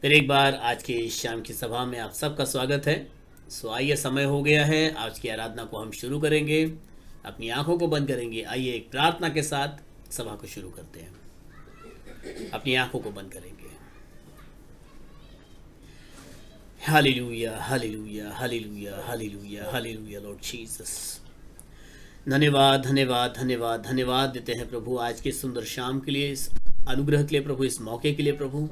फिर एक बार आज की शाम की सभा में आप सबका स्वागत है। आइए, समय हो गया है, आज की आराधना को हम शुरू करेंगे। अपनी आंखों को बंद करेंगे। आइए एक प्रार्थना के साथ सभा को शुरू करते हैं। अपनी आंखों को बंद करेंगे। Hallelujah, hallelujah, hallelujah, hallelujah, hallelujah Lord Jesus. धन्यवाद, धन्यवाद, धन्यवाद, धन्यवाद देते हैं प्रभु आज की सुंदर शाम के लिए, इस अनुग्रह के लिए प्रभु, इस मौके के लिए प्रभु,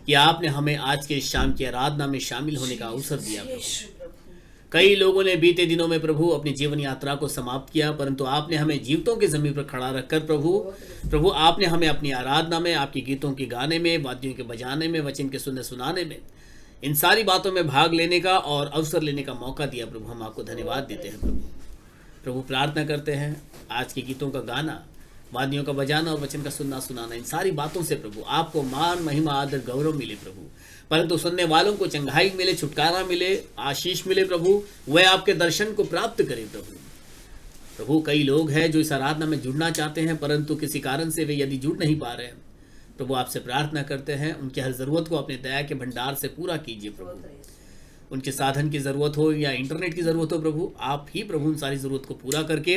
कि आपने हमें आज के शाम की आराधना में शामिल होने का अवसर दिया प्रभु। कई लोगों ने बीते दिनों में प्रभु अपनी जीवन यात्रा को समाप्त किया, परंतु आपने हमें जीवितों के जमीन पर खड़ा रखकर प्रभु आपने हमें अपनी आराधना में, आपकी गीतों के गाने में, वाद्यों के बजाने में, वचन के सुनने सुनाने में, इन सारी बातों में भाग लेने का और अवसर लेने का मौका दिया प्रभु। हम आपको धन्यवाद देते हैं प्रभु। प्रार्थना करते हैं आज के गीतों का गाना, वाद्यों का बजाना और वचन का सुनना सुनाना, इन सारी बातों से प्रभु आपको मान, महिमा, आदर, गौरव मिले प्रभु। परंतु सुनने वालों को चंगाई मिले, छुटकारा मिले, आशीष मिले प्रभु। वह आपके दर्शन को प्राप्त करे प्रभु। कई लोग हैं जो इस आराधना में जुड़ना चाहते हैं, परंतु किसी कारण से वे यदि जुड़ नहीं पा रहे हैं प्रभु, आपसे प्रार्थना करते हैं उनकी हर जरूरत को अपने दया के भंडार से पूरा कीजिए प्रभु। उनके साधन की ज़रूरत हो या इंटरनेट की ज़रूरत हो प्रभु, आप ही प्रभु उन सारी ज़रूरत को पूरा करके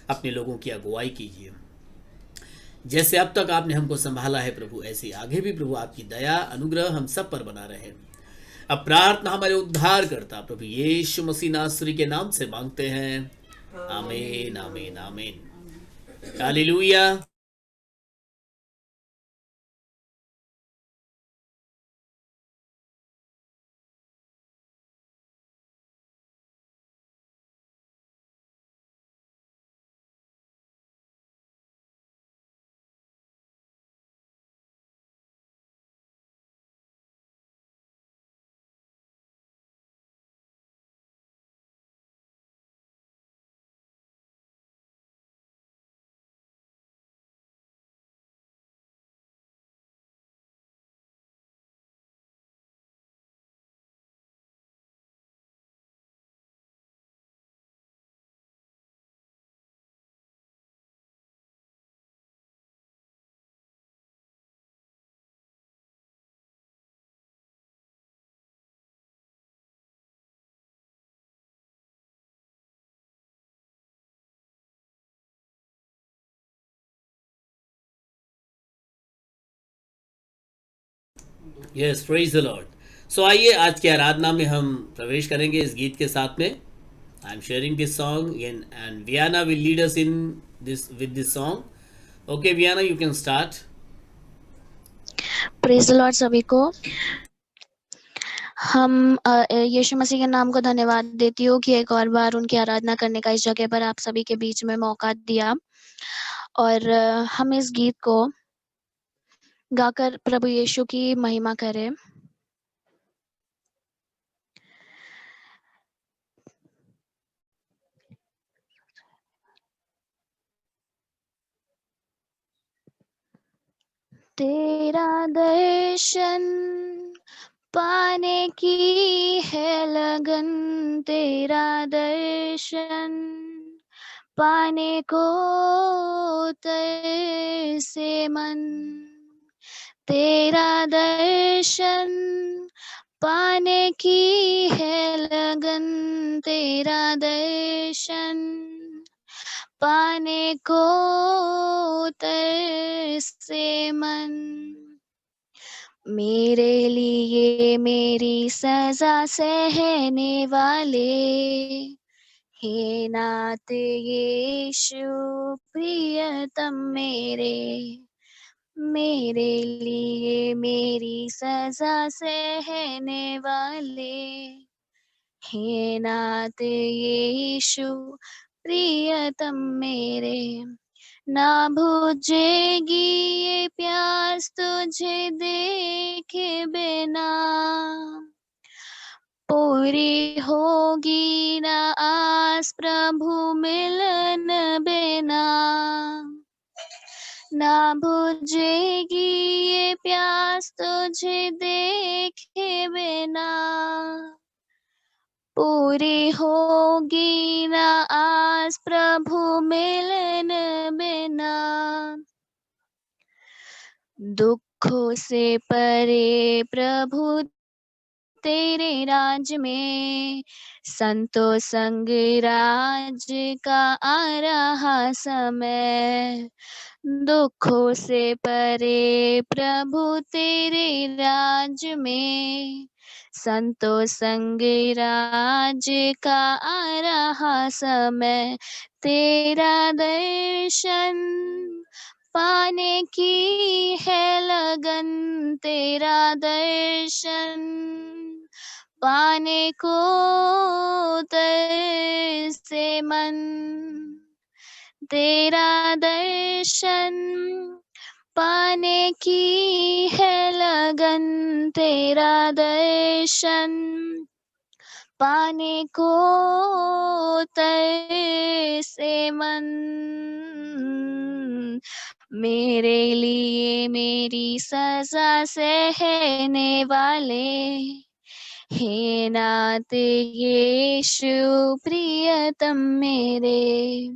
अपने लोगों की अगुवाई कीजिए। जैसे अब तक आपने हमको संभाला है प्रभु, ऐसे आगे भी प्रभु आपकी दया अनुग्रह हम सब पर बना रहे। अब प्रार्थना हमारे उद्धार करता प्रभु यीशु मसीह नासरी के नाम से मांगते हैं, आमीन, आमीन, amen. Hallelujah. Yes, praise the Lord. आइए आज की आराधना में हम प्रवेश करेंगे इस गीत के साथ में। I am sharing this song and Vienna will lead us in this with this song. Okay Vienna, you can start. Praise the Lord सभी को। हम यीशु मसीह के नाम को धन्यवाद देती हूँ कि एक और बार उनकी आराधना करने का इस जगह पर आप सभी के बीच में मौका दिया, और हम इस गीत को गाकर प्रभु यीशु की महिमा करें। तेरा दर्शन पाने की है लगन, तेरा दर्शन पाने को तरसे मन, तेरा दर्शन पाने की है लगन, तेरा दर्शन पाने को तरसे मन। मेरे लिए मेरी सजा सहने वाले, हे नाथ यीशु प्रियतम मेरे, मेरे लिए मेरी सजा सहने वाले, हे नाथ यीशु प्रियतम मेरे। ना बुझेगी ये प्यास तुझे देखे बिना, पूरी होगी ना आस प्रभु मिलन बिना। ना बुझेगी ये प्यास तुझे देखे बिना, पूरी होगी ना आस प्रभु मिलन बिना। दुख दुखों से परे प्रभु तेरे राज में, संतो संग राज का आ रहा समय। दुखों से परे प्रभु तेरे राज में, संतो संग राज का आ रहा समय। तेरा दर्शन पाने की है लगन, तेरा दर्शन पाने को तरसे मन। तेरा दर्शन पाने की है लगन, तेरा दर्शन पाने को तरसे मन। मेरे लिए मेरी सजा सहने वाले, हे नाथ यीशु प्रियतम मेरे।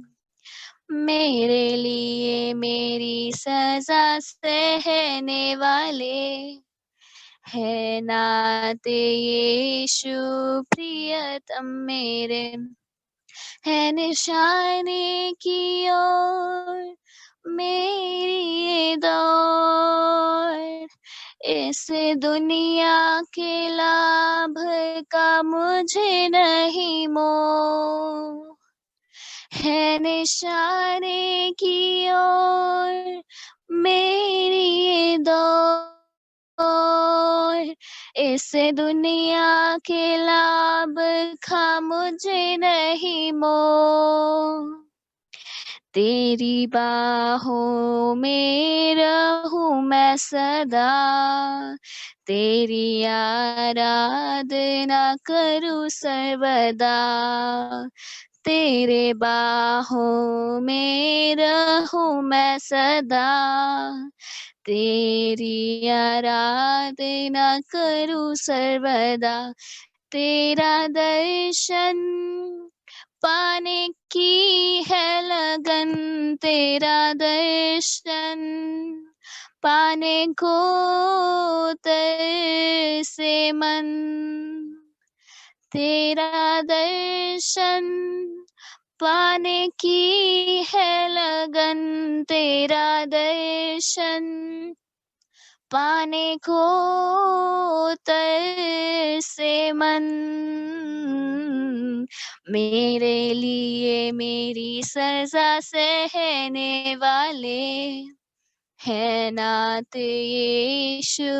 मेरे लिए मेरी सजा सहने वाले, है नाथ यीशु प्रियतम मेरे। है निशाने की ओर मेरी ये दौड़, इस दुनिया के लाभ का मुझे नहीं मोह। है निशाने की ओर मेरी ये दौड़, इस दुनिया के लाभ का मुझे नहीं मोह। तेरी बाहों में रहूं मैं सदा, तेरी आराधना करूं सर्वदा। तेरे बाहों में रहूं मैं सदा, तेरी आराधना करूं सर्वदा। तेरा दर्शन पाने की है लगन, तेरा दर्शन पाने को तरसे मन। तेरा दर्शन पाने की है लगन, तेरा दर्शन पाने को तरसे मन। मेरे लिए मेरी सजा सहने वाले, है नाथ यीशु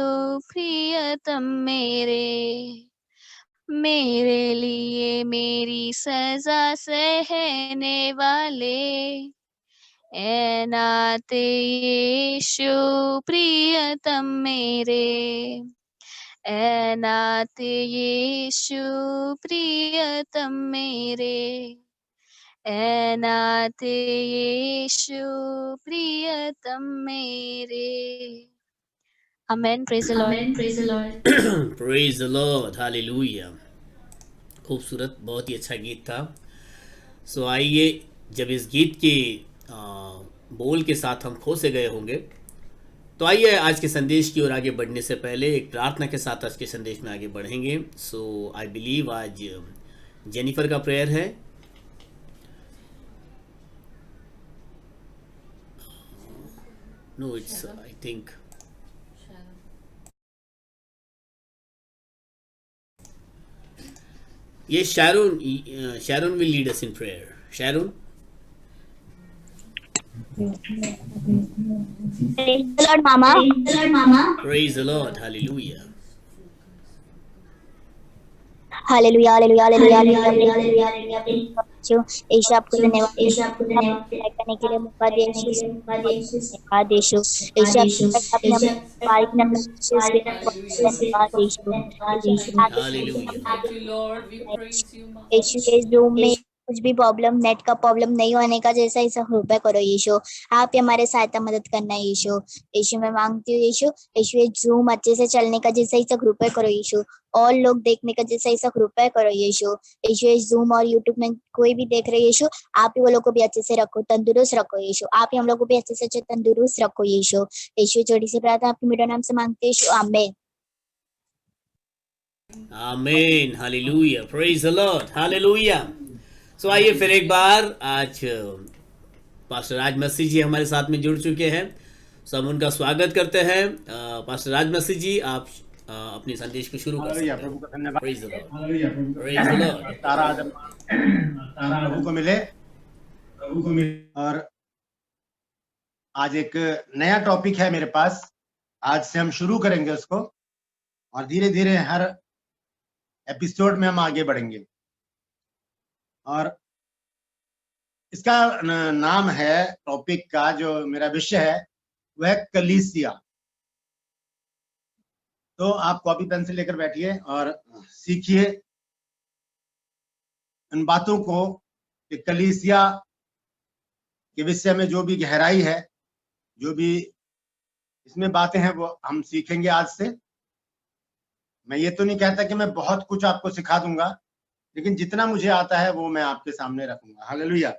प्रियतम मेरे। मेरे लिए मेरी सजा सहने वाले, है नाथ यीशु प्रियतम मेरे। है नाथ यीशु प्रियतम मेरे, है नाथ यीशु प्रियतम मेरे। Amen. Praise the Lord. Praise the Lord, hallelujah. खूबसूरत, बहुत ही अच्छा गीत था। सो आइए, जब इस गीत के बोल के साथ हम खो से गए होंगे, तो आइए आज के संदेश की ओर आगे बढ़ने से पहले एक प्रार्थना के साथ आज के संदेश में आगे बढ़ेंगे। सो आई बिलीव आज जेनिफर का प्रेयर है। नो, इट्स आई थिंक ये Sharon will lead us in prayer. Sharon. Praise the Lord, Mama. Praise the Lord. Hallelujah. Hallelujah, hallelujah, hallelujah, hallelujah. यीशु आपको धन्यवाद करने के लिए मौका दिया धन्यवाद यीशु। यीशु अपने बारिक Hallelujah. यीशु के रूम में कुछ भी प्रॉब्लम, नेट का प्रॉब्लम नहीं होने का जैसा ऐसा कृपया करो यीशु। आप ही हमारे सहायता मदद करना यीशु। यीशु मैं मांगती हूँ यीशु, यीशु ये जूम अच्छे से चलने का जैसा ऐसा कृपया करो यीशु। और लोग देखने का जैसा ऐसा कृपया करो यीशु। यीशु ये जूम और यूट्यूब में कोई भी देख रहे यीशु, आप ही वो लोग को भी अच्छे से रखो, तंदुरुस्त रखो यीशु। आप ही हम लोग को भी अच्छे से अच्छे तंदुरुस्त रखो यीशु। यीशु जोड़ी से प्रार्थना आपके मीठे नाम से मांगते हैं यीशु, amen. Amen, hallelujah, praise the Lord, hallelujah. So आइए फिर एक बार, आज पास्टर राज मसीह जी हमारे साथ में जुड़ चुके हैं, सो हम उनका स्वागत करते हैं। पास्टर राज मसीह जी, आप अपने संदेश को शुरू कर सकते हैं। प्रभु का धन्यवाद। Praise the Lord, hallelujah, praise the Lord. तारा प्रभु को मिले, और आज एक नया टॉपिक है मेरे पास। आज से हम शुरू करेंगे उसको, और धीरे धीरे हर एपिसोड में हम आगे बढ़ेंगे। और इसका नाम है, टॉपिक का जो मेरा विषय है वह है कलीसिया। तो आप कॉपी पेंसिल लेकर बैठिए और सीखिए इन बातों को कि कलीसिया के विषय में जो भी गहराई है, जो भी इसमें बातें हैं, वो हम सीखेंगे आज से। मैं ये तो नहीं कहता कि मैं बहुत कुछ आपको सिखा दूंगा, लेकिन जितना मुझे आता है वो मैं आपके सामने रखूंगा। हालेलुया,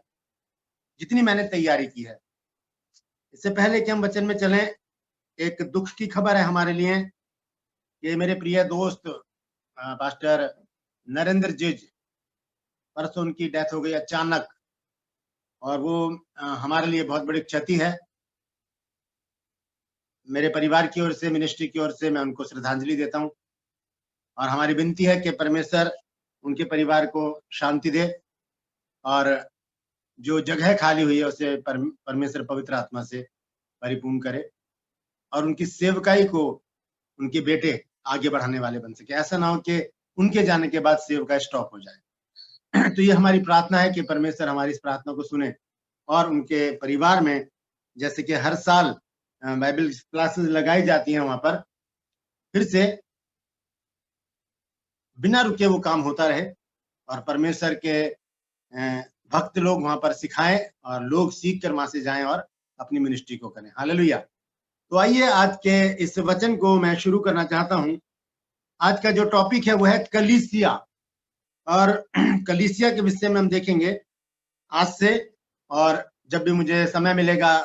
जितनी मैंने तैयारी की है। इससे पहले कि हम वचन में चलें, एक दुख की खबर है हमारे लिए। ये मेरे प्रिय दोस्त पास्टर नरेंद्र जिज, परसों उनकी डेथ हो गई अचानक, और वो हमारे लिए बहुत बड़ी क्षति है। मेरे परिवार की ओर से, मिनिस्ट्री की ओर से मैं उनको श्रद्धांजलि देता हूँ, और हमारी विनती है कि परमेश्वर उनके परिवार को शांति दे, और जो जगह खाली हुई है उसे परमेश्वर पवित्र आत्मा से परिपूर्ण करे, और उनकी सेवकाई को उनके बेटे आगे बढ़ाने वाले बन सके। ऐसा ना हो कि उनके जाने के बाद सेवकाई स्टॉप हो जाए। तो ये हमारी प्रार्थना है कि परमेश्वर हमारी इस प्रार्थना को सुने, और उनके परिवार में, जैसे कि हर साल बाइबल क्लासेस लगाई जाती हैं, वहां पर फिर से बिना रुके वो काम होता रहे, और परमेश्वर के भक्त लोग वहां पर सिखाएं, और लोग सीख कर वहां से जाएं और अपनी मिनिस्ट्री को करें। हालेलुया। तो आइए आज के इस वचन को मैं शुरू करना चाहता हूं। आज का जो टॉपिक है वो है कलीसिया, और कलीसिया के विषय में हम देखेंगे आज से। और जब भी मुझे समय मिलेगा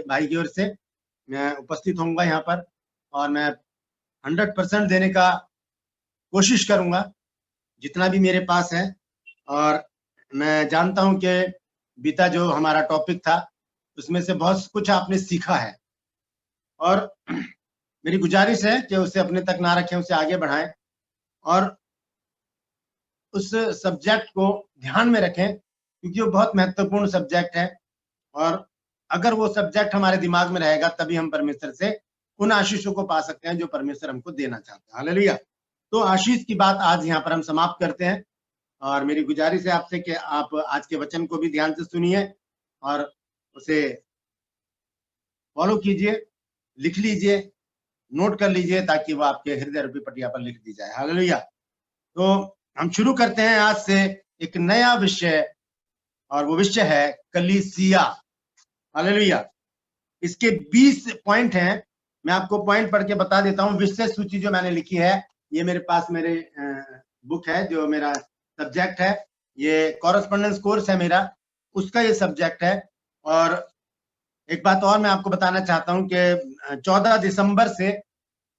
भाई की ओर से, मैं उपस्थित होऊंगा यहाँ पर, और मैं 100% देने का कोशिश करूंगा, जितना भी मेरे पास है। और मैं जानता हूं कि बीता जो हमारा टॉपिक था उसमें से बहुत कुछ आपने सीखा है, और मेरी गुजारिश है कि उसे अपने तक ना रखें, उसे आगे बढ़ाएं, और उस सब्जेक्ट को ध्यान में रखें, क्योंकि वो बहुत महत्वपूर्ण सब्जेक्ट है। और अगर वो सब्जेक्ट हमारे दिमाग में रहेगा, तभी हम परमेश्वर से उन आशीषों को पा सकते हैं जो परमेश्वर हमको देना चाहते हैं। हालेलुया। तो आशीष की बात आज यहाँ पर हम समाप्त करते हैं, और मेरी गुजारिश है आपसे कि आप आज के वचन को भी ध्यान से सुनिए और उसे फॉलो कीजिए, लिख लीजिए, नोट कर लीजिए, ताकि वो आपके हृदय रूपी पटिया पर लिख दी जाए। हालेलुया। तो हम शुरू करते हैं आज से एक नया विषय, और वो विषय है कलीसिया। हालेलुया। इसके 20 पॉइंट हैं। मैं आपको पॉइंट पढ़ के बता देता हूँ। विषय सूची जो मैंने लिखी है, ये मेरे पास मेरे बुक है, जो मेरा सब्जेक्ट है, ये कॉरेस्पॉन्डेंस कोर्स है मेरा, उसका ये सब्जेक्ट है। और एक बात और मैं आपको बताना चाहता हूँ कि 14 दिसंबर से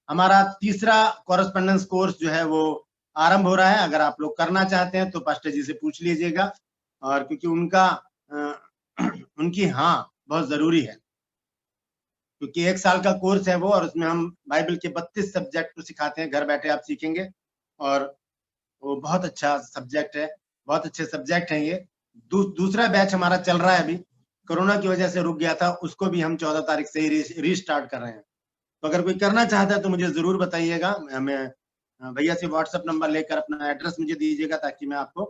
हमारा तीसरा कॉरेस्पॉन्डेंस कोर्स जो है वो आरंभ हो रहा है। अगर आप लोग करना चाहते हैं तो पास्टर जी से पूछ लीजिएगा, और क्योंकि उनकी हाँ बहुत जरूरी है, क्योंकि 1 साल का कोर्स है वो, और उसमें हम बाइबल के 32 सब्जेक्ट को सिखाते हैं। घर बैठे आप सीखेंगे, और वो बहुत अच्छा सब्जेक्ट है, बहुत अच्छे सब्जेक्ट हैं ये। दूसरा बैच हमारा चल रहा है, अभी कोरोना की वजह से रुक गया था, उसको भी हम 14 तारीख से ही रीस्टार्ट कर रहे हैं। तो अगर कोई करना चाहता है तो मुझे जरूर बताइएगा। मैं भैया से व्हाट्सएप नंबर लेकर अपना एड्रेस मुझे दीजिएगा, ताकि मैं आपको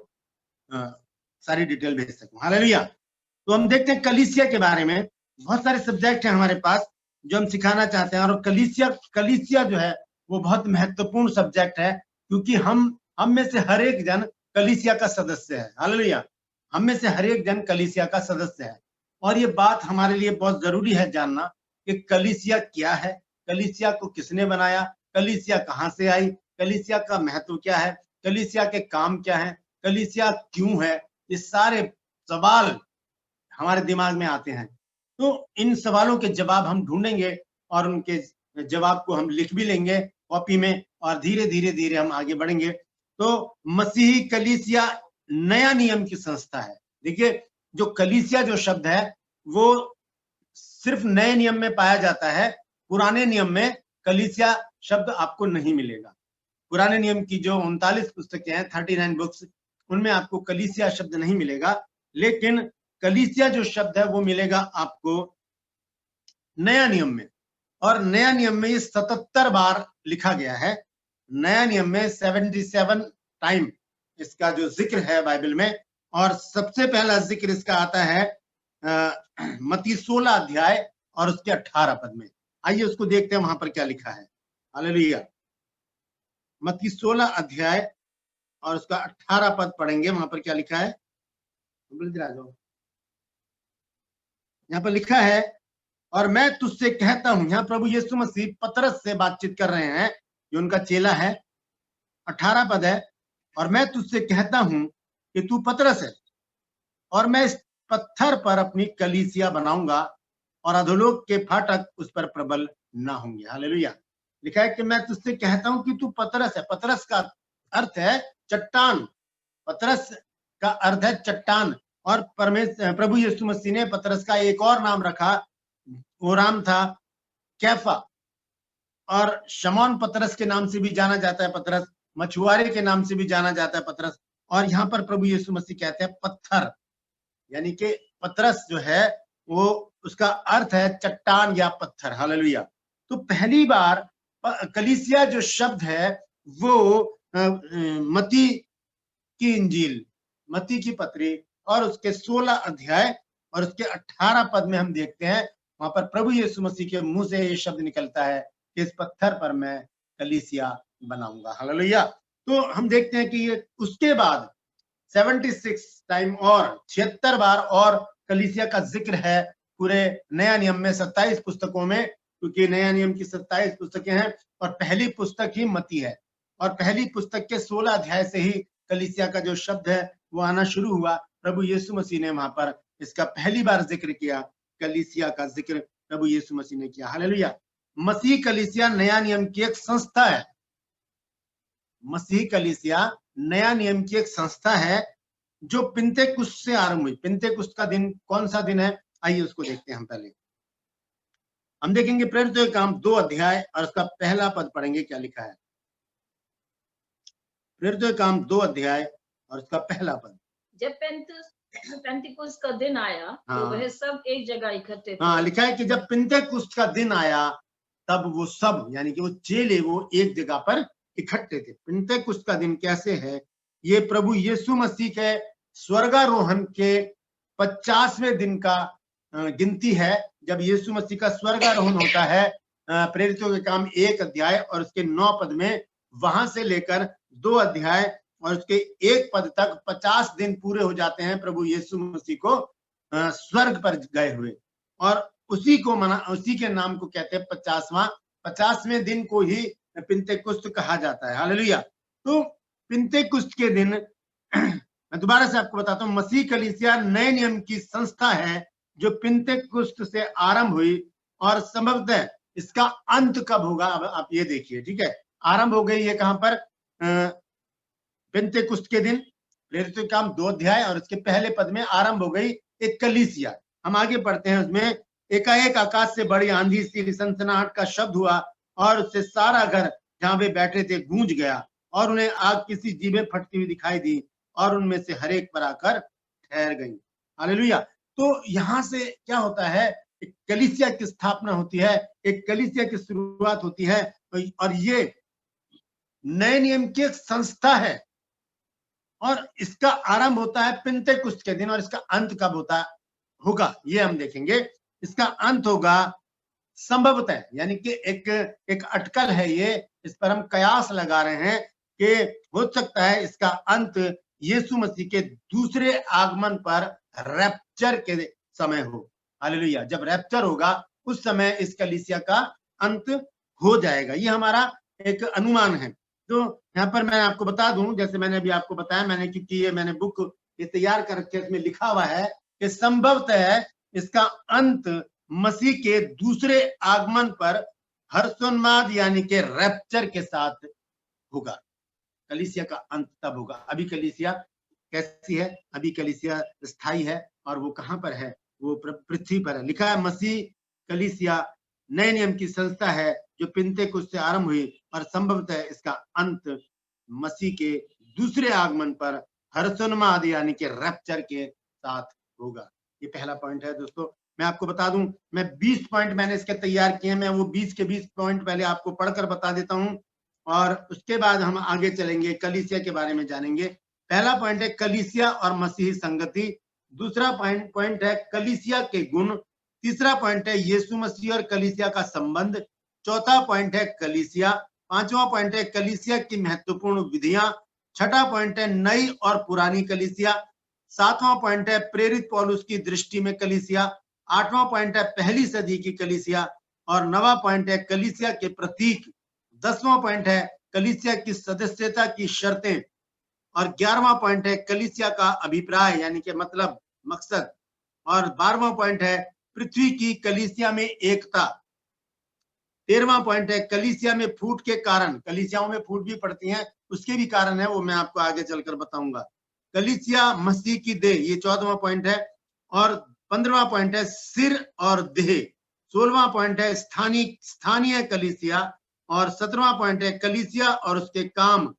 सारी डिटेल भेज सकूं। हालेलुया। तो हम देखते हैं कलीसिया के बारे में। बहुत सारे सब्जेक्ट हैं हमारे पास जो हम सिखाना चाहते हैं, और कलीसिया जो है वो बहुत महत्वपूर्ण सब्जेक्ट है, क्योंकि हम में से हर एक जन कलीसिया का सदस्य है। हालेलुया। हम में से हर एक जन कलीसिया का सदस्य है। और ये बात हमारे लिए बहुत जरूरी है जानना कि कलीसिया क्या है, कलीसिया को किसने बनाया, कलीसिया कहाँ से आई, कलीसिया का महत्व क्या है, कलीसिया के काम क्या है, कलीसिया क्यों है। ये सारे सवाल हमारे दिमाग में आते हैं। तो इन सवालों के जवाब हम ढूंढेंगे और उनके जवाब को हम लिख भी लेंगे कॉपी में, और धीरे धीरे धीरे हम आगे बढ़ेंगे। तो मसीही कलीसिया नया नियम की संस्था है। देखिए, जो कलीसिया जो शब्द है वो सिर्फ नए नियम में पाया जाता है। पुराने नियम में कलीसिया शब्द आपको नहीं मिलेगा। पुराने नियम की जो 39 पुस्तकें हैं, 39 बुक्स, उनमें आपको कलीसिया शब्द नहीं मिलेगा। लेकिन कलीसिया जो शब्द है वो मिलेगा आपको नया नियम में। और नया नियम में ये 77 बार लिखा गया है। नया नियम में 77 टाइम इसका जो जिक्र है बाइबल में। और सबसे पहला जिक्र इसका आता है मत्ती 16 अध्याय और उसके 18 पद में। आइए उसको देखते हैं वहां पर क्या लिखा है। हालेलुया। मत्ती 16 अध्याय और उसका 18 पद पढ़ेंगे। वहां पर क्या लिखा है, यहाँ पर लिखा है, और मैं तुझसे कहता हूं। यहाँ प्रभु यीशु मसीह पतरस से बातचीत कर रहे हैं, जो उनका चेला है। 18 पद है, और मैं तुझसे कहता हूं कि तू पतरस है, और मैं इस पत्थर पर अपनी कलीसिया बनाऊंगा, और अधोलोक के फाटक उस पर प्रबल ना होंगे। हालेलुया। लिखा है कि मैं तुझसे कहता हूं कि तू पतरस है। पतरस का अर्थ है चट्टान। पतरस का अर्थ है चट्टान। और प्रभु यीशु मसीह ने पतरस का एक और नाम रखा, वो नाम था कैफा। और शमौन पतरस के नाम से भी जाना जाता है पतरस, मछुआरे के नाम से भी जाना जाता है पतरस। और यहाँ पर प्रभु यीशु मसीह कहते हैं पत्थर, यानी कि पतरस जो है वो उसका अर्थ है चट्टान या पत्थर। हालेलुया। तो पहली बार कलीसिया जो शब्द है वो मत्ती की इंजील, मत्ती की पत्री और उसके 16 अध्याय और उसके 18 पद में हम देखते हैं। वहां पर प्रभु यीशु मसीह के मुंह से ये शब्द निकलता है कि इस पत्थर पर मैं कलीसिया बनाऊंगा। हालेलुया। तो हम देखते हैं कि ये उसके बाद 76 टाइम और 76 बार और कलीसिया का जिक्र है पूरे नया नियम में 27 पुस्तकों में, क्योंकि नया नियम की 27 पुस्तकें हैं और पहली पुस्तक ही मत्ती है। और पहली पुस्तक के 16 अध्याय से ही कलीसिया का जो शब्द है वो आना शुरू हुआ। प्रभु यीशु मसीह ने वहां पर इसका पहली बार जिक्र किया, कलीसिया का जिक्र प्रभु यीशु मसीह ने किया। हालेलुया। मसीह कलीसिया नया नियम की एक संस्था है। मसीह कलीसिया नया नियम की एक संस्था है जो पिंतेकुस्त से आरंभ हुई। पिंतेकुस्त का दिन कौन सा दिन है, आइए उसको देखते हैं। हम पहले हम देखेंगे प्रेरितों के काम 2 अध्याय और उसका पहला पद पढ़ेंगे। क्या लिखा है, प्रेरितों के काम 2 अध्याय और उसका पहला पद। जब पेंतिकुस्त का दिन आया तो वह सब एक जगह इकट्ठे थे। हाँ, लिखा है कि जब पिंतेकुस्त का दिन आया तब वो सब, यानी कि वो चेले, वो एक जगह पर इकट्ठे थे। पिंतेकुस्त का दिन कैसे है, ये प्रभु यीशु मसीह के स्वर्गारोहण के 50वें दिन का गिनती है। जब यीशु मसीह का स्वर्गारोहण होता है प्रेरितों के काम 1 अध्याय और उसके 9 पद में, वहां से लेकर 2 अध्याय और उसके 1 पद तक 50 दिन पूरे हो जाते हैं प्रभु यीशु मसीह को स्वर्ग पर गए हुए। और उसी के नाम को कहते हैं 50वें दिन को ही पिंतेकुस्त कहा जाता है। हालेलुया। तो पिंतेकुस्त के दिन मैं दोबारा से आपको बताता हूँ, मसीह कलीसिया नए नियम की संस्था है जो पिंतेकुस्त से आरंभ हुई, और संभवतः इसका अंत कब होगा अब आप ये देखिए। ठीक है, आरंभ हो गई ये कहां पर, पिंतेकुस्त के दिन। प्रेरितों के काम 2 अध्याय और इसके पहले पद में आरंभ हो गई एक कलीसिया। हम आगे पढ़ते हैं, उसमें एकाएक आकाश से बड़ी आंधी सी सनसनाहट का शब्द हुआ और उससे सारा घर जहां वे बैठे थे गूंज गया, और उन्हें आग किसी जीभें फटती हुई दिखाई दी और उनमें से हर एक पर आकर ठहर गई। हालेलुया। तो यहां से क्या होता है, एक कलीसिया की स्थापना होती है, एक कलीसिया की शुरुआत होती है, और ये नए नियम की एक संस्था है और इसका आरंभ होता है पिंतेकुस्त के दिन। और इसका अंत कब होगा ये हम देखेंगे। इसका अंत होगा संभवतः, यानी कि एक अटकल है ये, इस पर हम कयास लगा रहे हैं कि हो सकता है इसका अंत यीशु मसीह के दूसरे आगमन पर रैप्चर के समय हो। हालेलुया। जब रैप्चर होगा उस समय इस कलीसिया का अंत हो जाएगा। ये हमारा एक अनुमान है। तो यहाँ पर मैं आपको बता दूं, जैसे मैंने अभी आपको बताया, मैंने बुक ये तैयार कर रखे, इसमें लिखा हुआ है कि संभवतः इसका अंत मसीह के दूसरे आगमन पर हर्षोन्माद यानी कि रैप्चर के साथ होगा। कलीसिया का अंत तब होगा। अभी कलीसिया कैसी है? अभी कलीसिया स्थायी है। और वो कहां पर है? वो पृथ्वी पर है। लिखा है मसीह कलीसिया नए नियम की संस्था है जो पिन्तेकुस्त से आरंभ हुई और संभवतः इसका अंत मसीह के दूसरे आगमन पर हर्षोन्माद यानी कि रैप्चर के साथ होगा। ये पहला पॉइंट है दोस्तों। मैं आपको बता दूं, मैं 20 पॉइंट मैंने इसके तैयार किए। मैं वो 20 के 20 पॉइंट पहले आपको पढ़कर बता देता हूं और उसके बाद हम आगे चलेंगे, कलीसिया के बारे में जानेंगे। पहला पॉइंट है कलीसिया और मसीही संगति। दूसरा पॉइंट है कलीसिया के गुण। तीसरा पॉइंट है यीशु मसीह और कलीसिया का संबंध। चौथा पॉइंट है कलीसिया। पांचवा पॉइंट है कलीसिया की महत्वपूर्ण विधियां। छठा पॉइंट है नई और पुरानी कलीसिया। सातवां पॉइंट है प्रेरित पौलुस की दृष्टि में कलीसिया। आठवां पॉइंट है पहली सदी की कलीसिया और नवा पॉइंट है कलीसिया के प्रतीक। 10वां पॉइंट है कलीसिया की सदस्यता की शर्तें और 11वां पॉइंट है कलीसिया का अभिप्राय यानी कि मतलब, मकसद। और 12वां पॉइंट है पृथ्वी की कलीसिया में एकता। 13वां पॉइंट है कलीसिया में फूट के कारण। कलीसियाओं में फूट भी पड़ती हैं, उसके भी कारण है, वो मैं आपको आगे चलकर बताऊंगा। कलीसिया मसीह की देह, ये 14वां पॉइंट है। और 15वां पॉइंट है सिर और देह। 16वां पॉइंट है स्थानीय कलीसिया और 17वां पॉइंट है कलीसिया और उसके काम।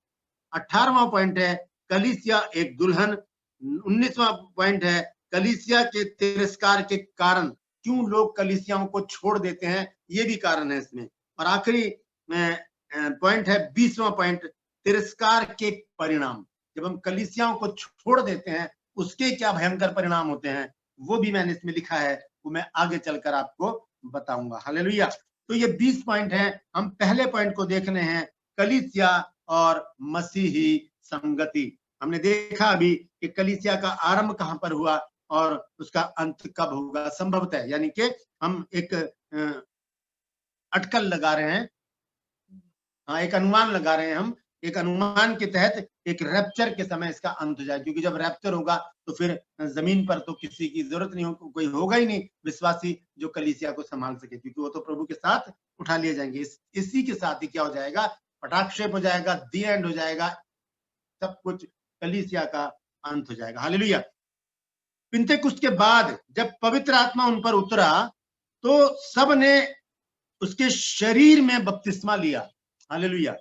18वां पॉइंट है कलीसिया एक दुल्हन। 19वां पॉइंट है कलीसिया के तिरस्कार के कारण, क्यों लोग कलीसियाओं को छोड़ देते हैं, ये भी कारण है इसमें। और आखिरी पॉइंट है 20वां पॉइंट, तिरस्कार के परिणाम। जब हम कलीसियाओं को छोड़ देते हैं उसके क्या भयंकर परिणाम होते हैं, वो भी मैंने इसमें लिखा है, वो मैं आगे चलकर आपको बताऊंगा। हालेलुया। तो ये 20 पॉइंट हैं। हम पहले पॉइंट को देखने हैं, कलीसिया और मसीही संगति। हमने देखा अभी कि कलीसिया का आरंभ कहां पर हुआ और उसका अंत कब होगा संभवतः, यानी कि हम एक अटकल लगा रहे हैं, हाँ, एक अनुमान लगा रहे हैं। हम एक अनुमान के तहत एक रैप्चर के समय इसका अंत हो जाए, क्योंकि जब रैप्चर होगा तो फिर जमीन पर तो किसी की जरूरत नहीं होगी, कोई होगा ही नहीं विश्वासी जो कलीसिया को संभाल सके, क्योंकि वो तो प्रभु के साथ उठा लिए जाएंगे। इसी के साथ ही क्या हो जाएगा? पटाक्षेप हो जाएगा, दी एंड हो जाएगा, सब कुछ कलीसिया का अंत हो जाएगा। हालेलुया। पिन्तेकुस्त के बाद जब पवित्र आत्मा उन पर उतरा तो सब ने उसके शरीर में बपतिस्मा लिया। हालेलुया।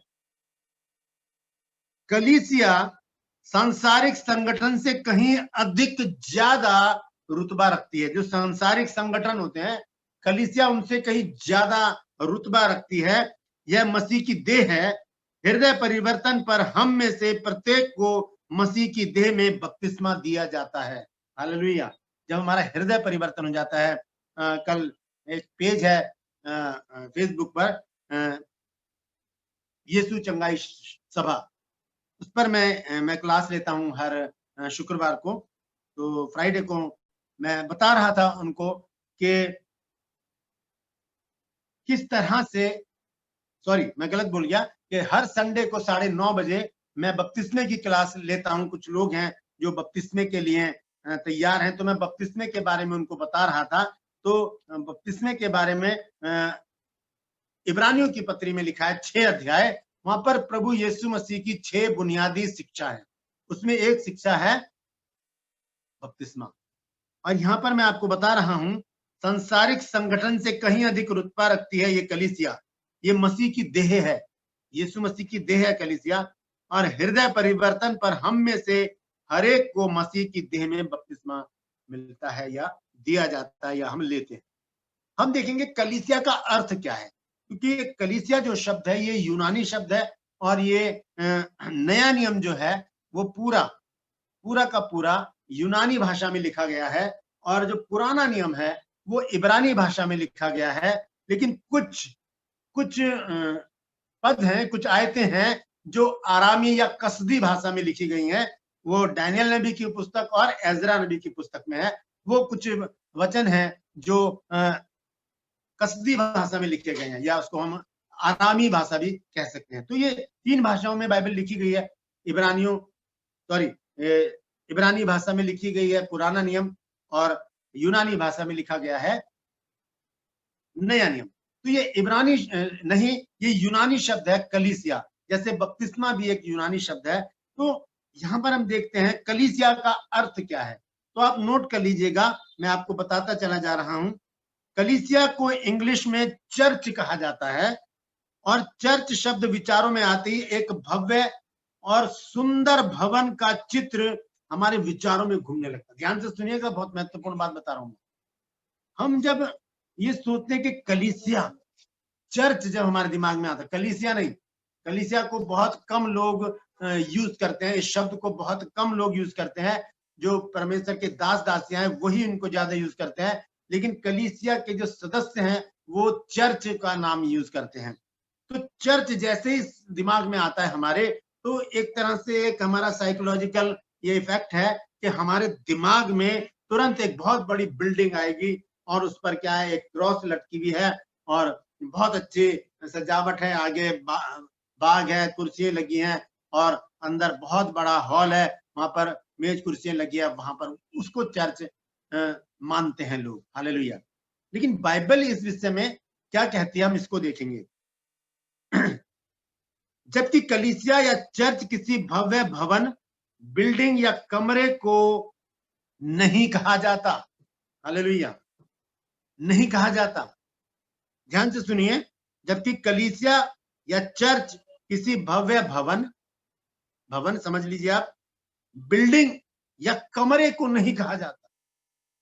कलीसिया सांसारिक संगठन से कहीं अधिक ज्यादा रुतबा रखती है। जो सांसारिक संगठन होते हैं, कलीसिया उनसे कहीं ज्यादा रुतबा रखती है। यह मसीह की देह है। हृदय परिवर्तन पर हम में से प्रत्येक को मसीह की देह में बपतिस्मा दिया जाता है। हालेलुया। जब हमारा हृदय परिवर्तन हो जाता है, कल एक पेज है फेसबुक पर, यीशु चंगाई सभा, उस पर मैं क्लास लेता हूं हर शुक्रवार को। तो फ्राइडे को मैं बता रहा था उनको कि किस तरह से, सॉरी मैं गलत बोल गया, कि हर संडे को 9:30 बजे मैं बपतिस्मे की क्लास लेता हूं। कुछ लोग हैं जो बपतिस्मे के लिए तैयार हैं, तो मैं बपतिस्मे के बारे में उनको बता रहा था। तो बपतिस्मे के बारे में इब्रानियों की पत्री में लिखा है 6 अध्याय, वहां पर प्रभु यीशु मसीह की 6 बुनियादी शिक्षा है। उसमें एक शिक्षा है बपतिस्मा। और यहाँ पर मैं आपको बता रहा हूं, सांसारिक संगठन से कहीं अधिक रुतबा रखती है ये कलीसिया। ये मसीह की देह है, यीशु मसीह की देह है कलीसिया। और हृदय परिवर्तन पर हम में से हर एक को मसीह की देह में बपतिस्मा मिलता है या दिया जाता है या हम लेते हैं। हम देखेंगे कलीसिया का अर्थ क्या है, क्योंकि कलीसिया जो शब्द है ये यूनानी शब्द है और ये नया नियम जो है वो पूरा का पूरा यूनानी भाषा में लिखा गया है, और जो पुराना नियम है वो इब्रानी भाषा में लिखा गया है। लेकिन कुछ पद हैं, कुछ आयतें हैं जो आरामी या कसदी भाषा में लिखी गई हैं, वो डैनियल नबी की पुस्तक और एजरा नबी की पुस्तक में है। वो कुछ वचन है जो कसदी भाषा में लिखे गए हैं, या उसको हम आरामी भाषा भी कह सकते हैं। तो ये 3 भाषाओं में बाइबल लिखी गई है। इब्रानी भाषा में लिखी गई है पुराना नियम, और यूनानी भाषा में लिखा गया है नया नियम। तो ये इब्रानी नहीं, ये यूनानी शब्द है कलीसिया, जैसे बपतिस्मा भी एक यूनानी शब्द है। तो यहाँ पर हम देखते हैं कलीसिया का अर्थ क्या है। तो आप नोट कर लीजिएगा, मैं आपको बताता चला जा रहा हूं। कलीसिया को इंग्लिश में चर्च कहा जाता है, और चर्च शब्द विचारों में आते ही एक भव्य और सुंदर भवन का चित्र हमारे विचारों में घूमने लगता है। ध्यान से सुनिएगा, बहुत महत्वपूर्ण बात बता रहा हूं। हम जब ये सोचते हैं कि कलीसिया, चर्च जब हमारे दिमाग में आता है, कलीसिया नहीं, कलीसिया को बहुत कम लोग यूज करते हैं, इस शब्द को बहुत कम लोग यूज करते हैं। जो परमेश्वर के दास दासियां हैं वही इनको ज्यादा यूज करते हैं, लेकिन कलीसिया के जो सदस्य हैं वो चर्च का नाम यूज करते हैं। तो चर्च जैसे ही दिमाग में आता है हमारे, तो एक तरह से एक हमारा साइकोलॉजिकल ये इफेक्ट है कि हमारे दिमाग में तुरंत एक बहुत बड़ी बिल्डिंग आएगी, और उस पर क्या है, एक क्रॉस लटकी हुई है, और बहुत अच्छी सजावट है, आगे बाग है, कुर्सियां लगी हैं, और अंदर बहुत बड़ा हॉल है, वहां पर मेज कुर्सियां लगी है, वहां पर उसको चर्च मानते हैं लोग। हालेलुया। लेकिन बाइबल इस विषय में क्या कहती है, हम इसको देखेंगे। जबकि कलीसिया या चर्च किसी भव्य भवन, बिल्डिंग या कमरे को नहीं कहा जाता। हालेलुया, नहीं कहा जाता। ध्यान से सुनिए, जबकि कलीसिया या चर्च किसी भव्य भवन, भवन समझ लीजिए आप, बिल्डिंग या कमरे को नहीं कहा जाता।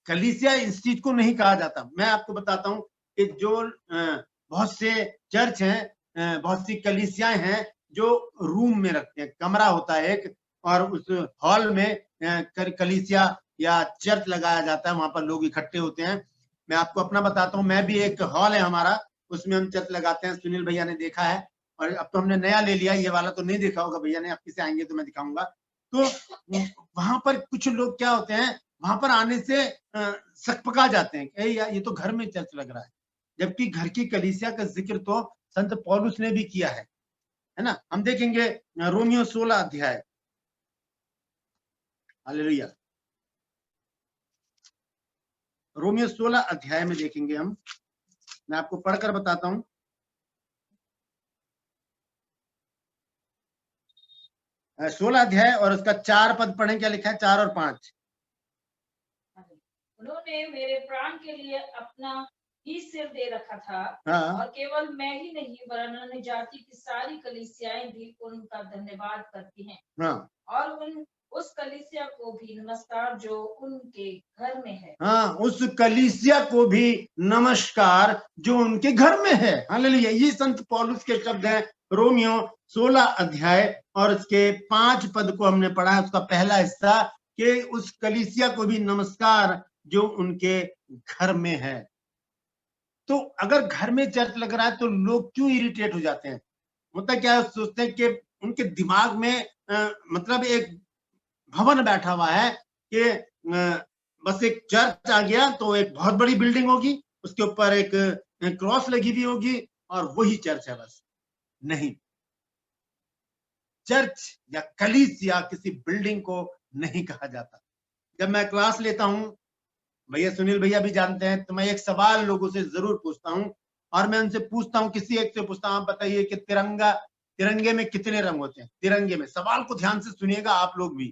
कलीसिया इस चीज को नहीं कहा जाता। मैं आपको बताता हूं कि जो बहुत से चर्च हैं, बहुत सी कलीसियाएं हैं जो रूम में रखते हैं, कमरा होता है एक, और उस हॉल में कलीसिया या चर्च लगाया जाता है, वहां पर लोग इकट्ठे होते हैं। मैं आपको अपना बताता हूँ, मैं भी एक हॉल है हमारा, उसमें हम चर्च लगाते हैं। सुनील भैया ने देखा है, और अब तो हमने नया ले लिया, ये वाला तो नहीं देखा होगा भैया ने, आप किसे आएंगे तो मैं दिखाऊंगा। तो वहां पर कुछ लोग क्या होते हैं, वहां पर आने से सकपका जाते हैं कि यार ये तो घर में चर्च लग रहा है, जबकि घर की कलीसिया का जिक्र तो संत पौलुस ने भी किया है ना। हम देखेंगे रोमियो 16 अध्याय। हालेलुया। रोमियो 16 अध्याय में देखेंगे हम, मैं आपको पढ़कर बताता हूं। अ, 16 अध्याय और उसका 4 पद पढ़ें, क्या लिखा है 4 और 5। उन्होंने मेरे प्राण के लिए अपना ही सिर दे रखा था, हाँ। और केवल मैं ही नहीं वरन अन्य जाति की सारी कलीसियाएं भी उनका धन्यवाद करती हैं। हाँ। और उस कलीसिया को भी नमस्कार जो उनके घर में है। हाँ, उस कलीसिया को भी नमस्कार जो उनके घर में है। हालेलुया। ये संत पौलुस के शब्द हैं, रोमियो 16 अध्याय और उसके 5 पद को हमने पढ़ा है, उसका पहला हिस्सा, कि उस कलीसिया को भी नमस्कार जो उनके घर में है। तो अगर घर में चर्च लग रहा है तो लोग क्यों इरिटेट हो जाते हैं? होता क्या है, सोचते हैं कि उनके दिमाग में मतलब एक भवन बैठा हुआ है कि बस एक चर्च आ गया तो एक बहुत बड़ी बिल्डिंग होगी, उसके ऊपर एक क्रॉस लगी हुई होगी, और वही चर्च है। बस नहीं, चर्च या कलीसिया किसी बिल्डिंग को नहीं कहा जाता। जब मैं क्लास लेता हूं, भैया सुनील भैया भी जानते हैं, तो मैं एक सवाल लोगों से जरूर पूछता हूं, और मैं उनसे पूछता हूं, किसी एक से पूछता हूं, आप बताइए कि तिरंगे में कितने रंग होते हैं? तिरंगे में, सवाल को ध्यान से सुनिएगा आप लोग भी,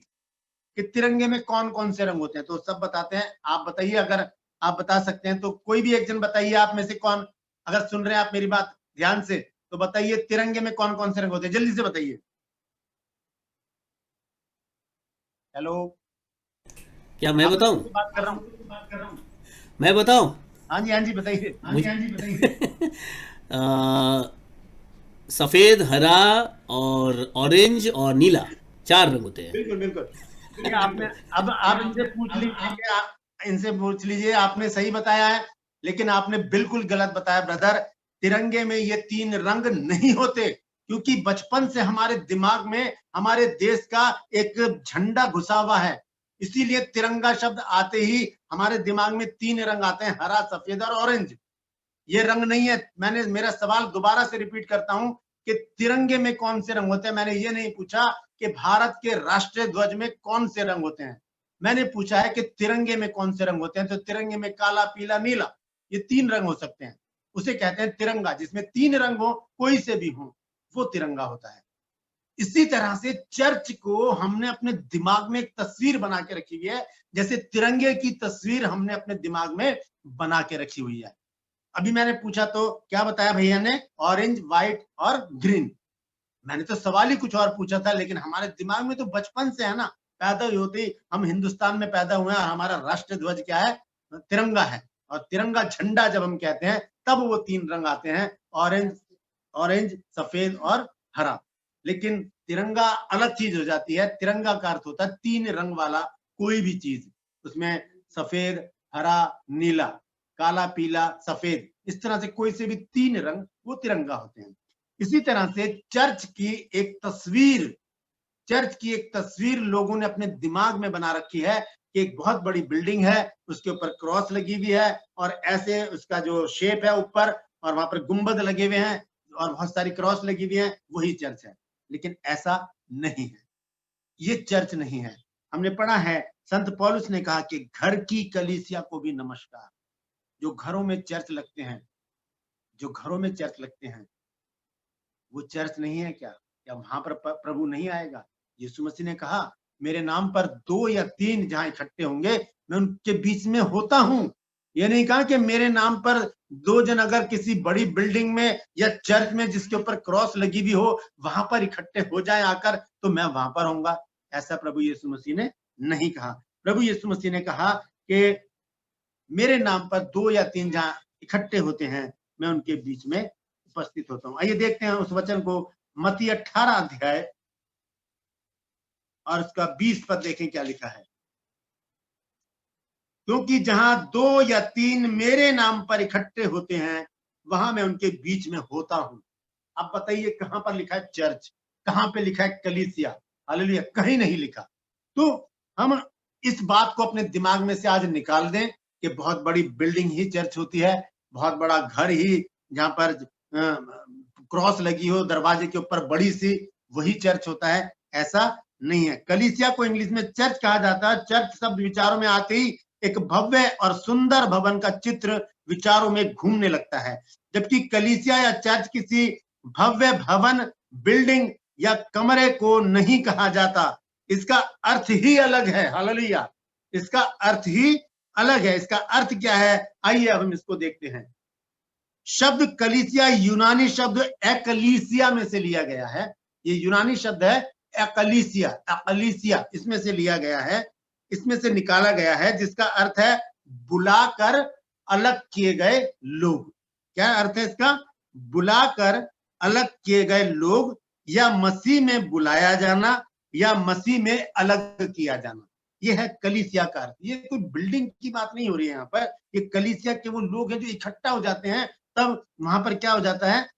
कि तिरंगे में कौन कौन से रंग होते हैं? तो सब बताते हैं। आप बताइए, अगर आप बता सकते हैं तो कोई भी एक जन बताइए, आप में से कौन, अगर सुन रहे हैं आप मेरी बात ध्यान से, तो बताइए तिरंगे में कौन कौन से रंग होते हैं, जल्दी से बताइए। हेलो, क्या मैं बताऊं? बात कर रहा हूँ। मैं बताऊं? हाँ जी बताइए। सफेद, हरा और ऑरेंज और नीला, 4 रंग होते हैं। बिल्कुल। आपने अब आप इनसे पूछ लीजिए, आपने सही बताया है, लेकिन आपने बिल्कुल गलत बताया ब्रदर। तिरंगे में ये 3 रंग नहीं होते। क्योंकि बचपन से हमारे दिमाग में हमारे देश का एक झंडा घुसा हुआ है। इसीलिए तिरंगा शब्द आते ही हमारे दिमाग में 3 रंग आते हैं, हरा, सफेद और ऑरेंज। ये रंग नहीं है। मेरा सवाल दोबारा से रिपीट करता हूं कि तिरंगे में कौन से रंग होते हैं। मैंने ये नहीं पूछा कि भारत के राष्ट्रीय ध्वज में कौन से रंग होते हैं, मैंने पूछा है कि तिरंगे में कौन से रंग होते हैं। तो तिरंगे में काला, पीला, नीला, ये 3 रंग हो सकते हैं। उसे कहते हैं तिरंगा। जिसमें 3 रंग हो, कोई से भी हो, वो तिरंगा होता है। इसी तरह से चर्च को हमने अपने दिमाग में एक तस्वीर बना के रखी हुई है, जैसे तिरंगे की तस्वीर हमने अपने दिमाग में बना के रखी हुई है। अभी मैंने पूछा तो क्या बताया भैया ने, ऑरेंज, व्हाइट और ग्रीन। मैंने तो सवाल ही कुछ और पूछा था, लेकिन हमारे दिमाग में तो बचपन से है ना, पैदा होते ही हम हिंदुस्तान में पैदा हुए हैं और हमारा राष्ट्रीय ध्वज क्या है, तिरंगा है। और तिरंगा झंडा जब हम कहते हैं तब वो 3 रंग आते हैं, ऑरेंज, सफेद और हरा। लेकिन तिरंगा अलग चीज हो जाती है। तिरंगा का अर्थ होता है 3 रंग वाला कोई भी चीज, उसमें सफेद, हरा, नीला, काला, पीला, सफेद, इस तरह से कोई से भी 3 रंग वो तिरंगा होते हैं। इसी तरह से चर्च की एक तस्वीर लोगों ने अपने दिमाग में बना रखी है कि एक बहुत बड़ी बिल्डिंग है, उसके ऊपर क्रॉस लगी हुई है और ऐसे उसका जो शेप है ऊपर, और वहां पर गुंबद लगे हुए हैं और बहुत सारी क्रॉस लगी हुई है, वही चर्च है। लेकिन ऐसा नहीं है, ये चर्च नहीं है। हमने पढ़ा है, संत पौलुस ने कहा कि घर की कलीसिया को भी नमस्कार। जो घरों में चर्च लगते हैं, वो चर्च नहीं है क्या? वहां पर प्रभु नहीं आएगा? यीशु मसीह ने कहा, मेरे नाम पर 2 या 3 जहां इकट्ठे होंगे, मैं उनके बीच में होता हूं। ये नहीं कहा कि मेरे नाम पर 2 जन अगर किसी बड़ी बिल्डिंग में या चर्च में जिसके ऊपर क्रॉस लगी हुई हो, वहां पर इकट्ठे हो जाए आकर, तो मैं वहां पर होऊंगा। ऐसा प्रभु यीशु मसीह ने नहीं कहा। प्रभु यीशु मसीह ने कहा कि मेरे नाम पर 2 या 3 जहां इकट्ठे होते हैं, मैं उनके बीच में उपस्थित होता हूं। आइए देखते हैं उस वचन को, मत्ती 18 अध्याय और उसका 20 पद देखें क्या लिखा है। क्योंकि जहां 2 या 3 मेरे नाम पर इकट्ठे होते हैं, वहां मैं उनके बीच में होता हूं। अब बताइए कहां पर लिखा है चर्च, कहां पे लिखा है कलीसिया? हालेलुया, कहीं नहीं लिखा। तो हम इस बात को अपने दिमाग में से आज निकाल दें कि बहुत बड़ी बिल्डिंग ही चर्च होती है, बहुत बड़ा घर ही जहां पर क्रॉस लगी हो दरवाजे के ऊपर बड़ी सी, वही चर्च होता है। ऐसा नहीं है। कलीसिया को इंग्लिश में चर्च कहा जाता है। चर्च शब्द विचारों में आते ही एक भव्य और सुंदर भवन का चित्र विचारों में घूमने लगता है, जबकि कलीसिया या चर्च किसी भव्य भवन, बिल्डिंग या कमरे को नहीं कहा जाता। इसका अर्थ ही अलग है। हालेलुया, इसका अर्थ ही अलग है। इसका अर्थ क्या है? आइए अब हम इसको देखते हैं। शब्द कलीसिया यूनानी शब्द एकलीसिया में से लिया गया है। ये यूनानी शब्द है एकलीसिया, इसमें से लिया गया है, इसमें से निकाला गया है, जिसका अर्थ है बुलाकर अलग किए गए लोग। क्या अर्थ है इसका? बुलाकर अलग किए गए लोग, या मसीह में बुलाया जाना, या मसीह में अलग किया जाना। ये है कलीसिया का अर्थ। ये कोई बिल्डिंग की बात नहीं हो रही है यहाँ पर। ये कलीसिया के वो लोग हैं जो इकट्ठा हो जाते हैं, तब वहां पर क्या हो जाता है?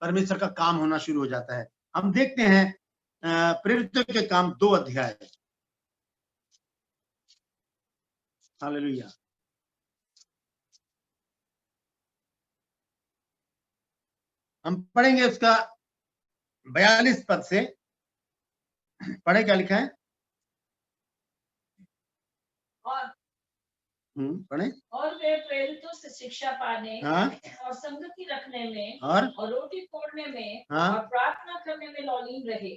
परमेश्वर का काम होना शुरू हो जाता है। हम देखते हैं प्रेरितों के काम 2 अध्याय। हालेलुया। हम पढ़ेंगे उसका 42 पद से। पढ़े क्या लिखा है? पढ़े। और वे प्रेरितों से शिक्षा पाने और संगति रखने में और रोटी तोड़ने में और प्रार्थना करने में लौलीन रहे।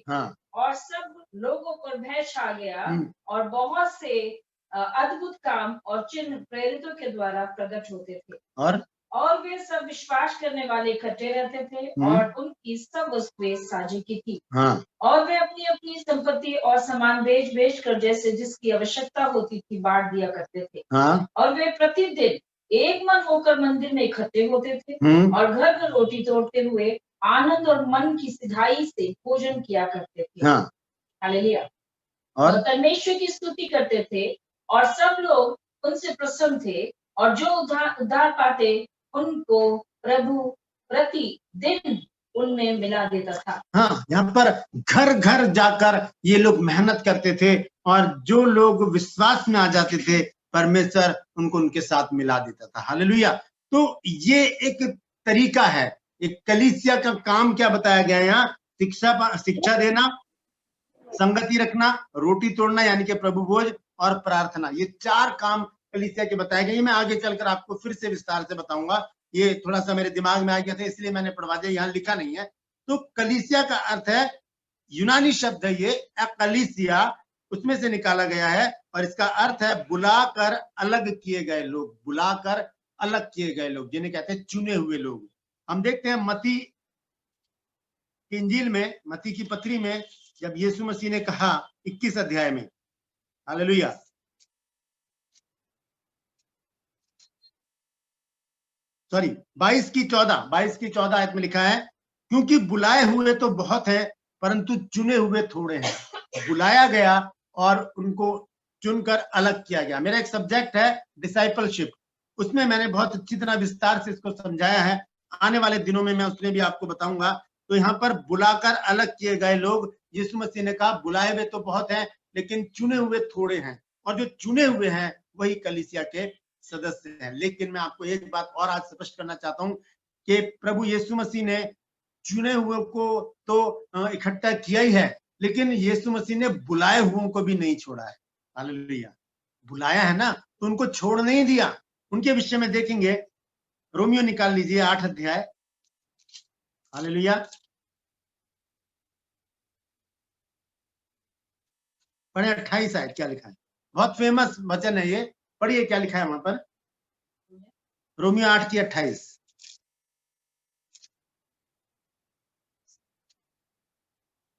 और सब लोगों पर भय छा गया और बहुत से अद्भुत काम और चिन्ह प्रेरितों के द्वारा प्रकट होते थे। और वे सब विश्वास करने वाले इकट्ठे रहते थे और उनकी सब वस्तुएं साझी की थी। और वे अपनी अपनी संपत्ति और सामान बेच कर जैसे जिसकी आवश्यकता होती थी बांट दिया करते थे। और वे प्रतिदिन एक मन होकर मंदिर में इकट्ठे होते थे और घर घर रोटी तोड़ते हुए आनंद और मन की सिधाई से भोजन किया करते थे। हालेलुया। और परमेश्वर की स्तुति करते थे और सब लोग उनसे प्रसन्न थे, और जो उद्धार पाते उनको प्रभु प्रति दिन उनमें मिला देता था। हाँ, यहाँ पर घर घर जाकर ये लोग मेहनत करते थे और जो लोग विश्वास में आ जाते थे परमेश्वर उनको उनके साथ मिला देता था। हालेलुया। तो ये एक तरीका है, एक कलीसिया का काम क्या बताया गया है यहाँ? शिक्षा देना, संगति रखना, रोटी तोड़ना यानी कि प्रभु भोज, और प्रार्थना। ये 4 काम कलीसिया के बताए गए। मैं आगे चलकर आपको फिर से विस्तार से बताऊंगा, ये थोड़ा सा मेरे दिमाग में आ गया था इसलिए मैंने पढ़वा दिया, यहाँ लिखा नहीं है। तो कलीसिया का अर्थ है, यूनानी शब्द है ये कलीसिया, उसमें से निकाला गया है और इसका अर्थ है बुलाकर अलग किए गए लोग, बुलाकर अलग किए गए लोग, जिन्हें कहते हैं चुने हुए लोग। हम देखते हैं मत्ती की इंजील में, मत्ती की पत्री में, जब यीशु मसीह ने कहा 21 अध्याय में, हालेलुया, सॉरी 22 की 14 आयत में लिखा है, क्योंकि बुलाए हुए तो बहुत हैं परंतु चुने हुए थोड़े हैं। बुलाया गया और उनको चुनकर अलग किया गया। मेरा एक सब्जेक्ट है डिसाइपलशिप, उसमें मैंने बहुत अच्छी तरह विस्तार से इसको समझाया है। आने वाले दिनों में मैं उसमें भी आपको बताऊंगा। तो यहाँ पर बुलाकर अलग किए गए लोग, यीशु मसीह ने कहा बुलाए हुए तो बहुत हैं लेकिन चुने हुए थोड़े हैं, और जो चुने हुए हैं वही कलीसिया के सदस्य हैं। लेकिन मैं आपको एक बात और आज स्पष्ट करना चाहता हूं कि प्रभु यीशु मसीह ने चुने हुए को तो इकट्ठा किया ही है, लेकिन यीशु मसीह ने बुलाए हुओं को भी नहीं छोड़ा है। हालेलुया। बुलाया है ना, तो उनको छोड़ नहीं दिया। उनके विषय में देखेंगे, रोमियो निकाल लीजिए 8 अध्याय, हालेलुया, पढ़े 28 आयत, क्या लिखा है? बहुत फेमस वचन है ये, पढ़िए क्या लिखा है वहां पर, रोमियो 8 की 28।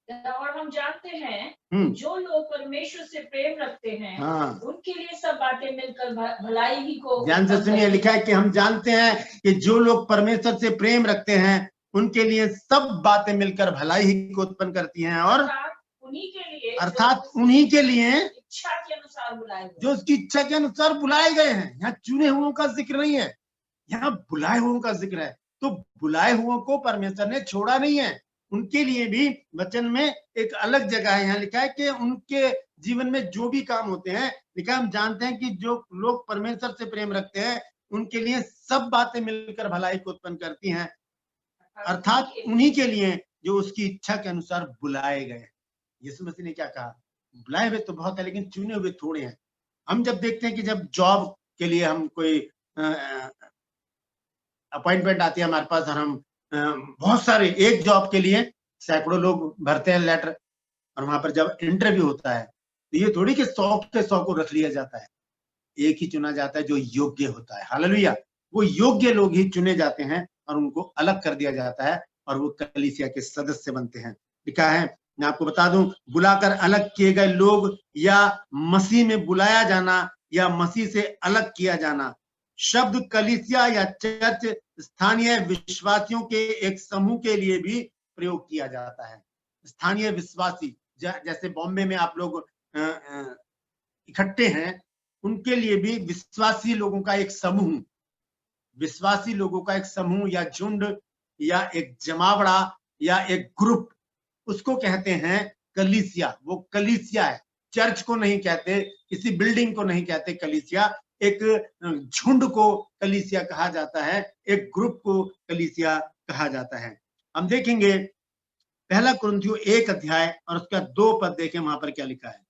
और हम जानते हैं जो लोग परमेश्वर से प्रेम रखते हैं उनके लिए सब बातें मिलकर भलाई ही को, ध्यान से सुनिए, लिखा है कि हम जानते हैं कि जो लोग परमेश्वर से प्रेम रखते हैं उनके लिए सब बातें मिलकर भलाई ही को उत्पन्न करती हैं, और उन्हीं के लिए, अर्थात उन्हीं के लिए इच्छा के अनुसार बुलाए गए, जो उसकी इच्छा के अनुसार बुलाए गए हैं। यहाँ चुने हुओं का जिक्र नहीं है, यहाँ बुलाए हुओं का जिक्र है। तो बुलाए हुओं को परमेश्वर ने छोड़ा नहीं है, उनके लिए भी वचन में एक अलग जगह है। यहाँ लिखा है कि उनके जीवन में जो भी काम होते हैं, लिखा हम जानते हैं कि जो लोग परमेश्वर से प्रेम रखते हैं उनके लिए सब बातें मिलकर भलाई को उत्पन्न करती हैं, अर्थात उन्हीं के लिए जो उसकी इच्छा के अनुसार बुलाए गए। यीशु मसीह ने क्या कहा? बुलाए हुए तो बहुत है लेकिन चुने हुए थोड़े हैं। हम जब देखते हैं कि जब जॉब के लिए हम कोई अपॉइंटमेंट आती है हमारे पास, और हम बहुत सारे, एक जॉब के लिए सैकड़ों लोग भरते हैं लेटर, और वहां पर जब इंटरव्यू होता है तो ये थोड़ी कि 100 के 100 को रख लिया जाता है, एक ही चुना जाता है जो योग्य होता है। हालेलुया। वो योग्य लोग ही चुने जाते हैं और उनको अलग कर दिया जाता है और वो कलीसिया के सदस्य बनते हैं। लिखा है, मैं आपको बता दूं, बुलाकर अलग किए गए लोग या मसीह में बुलाया जाना या मसीह से अलग किया जाना, शब्द कलीसिया या चर्च स्थानीय विश्वासियों के एक समूह के लिए भी प्रयोग किया जाता है। स्थानीय विश्वासी, जैसे बॉम्बे में आप लोग इकट्ठे हैं, उनके लिए भी विश्वासी लोगों का एक समूह, विश्वासी लोगों का एक समूह या झुंड या एक जमावड़ा या एक ग्रुप, उसको कहते हैं कलीसिया। वो कलीसिया है, चर्च को नहीं कहते, किसी बिल्डिंग को नहीं कहते कलीसिया। एक झुंड को कलीसिया कहा जाता है, एक ग्रुप को कलीसिया कहा जाता है। हम देखेंगे पहला कुरिन्थियों 1 अध्याय और उसका 2 पद देखें, वहां पर क्या लिखा है।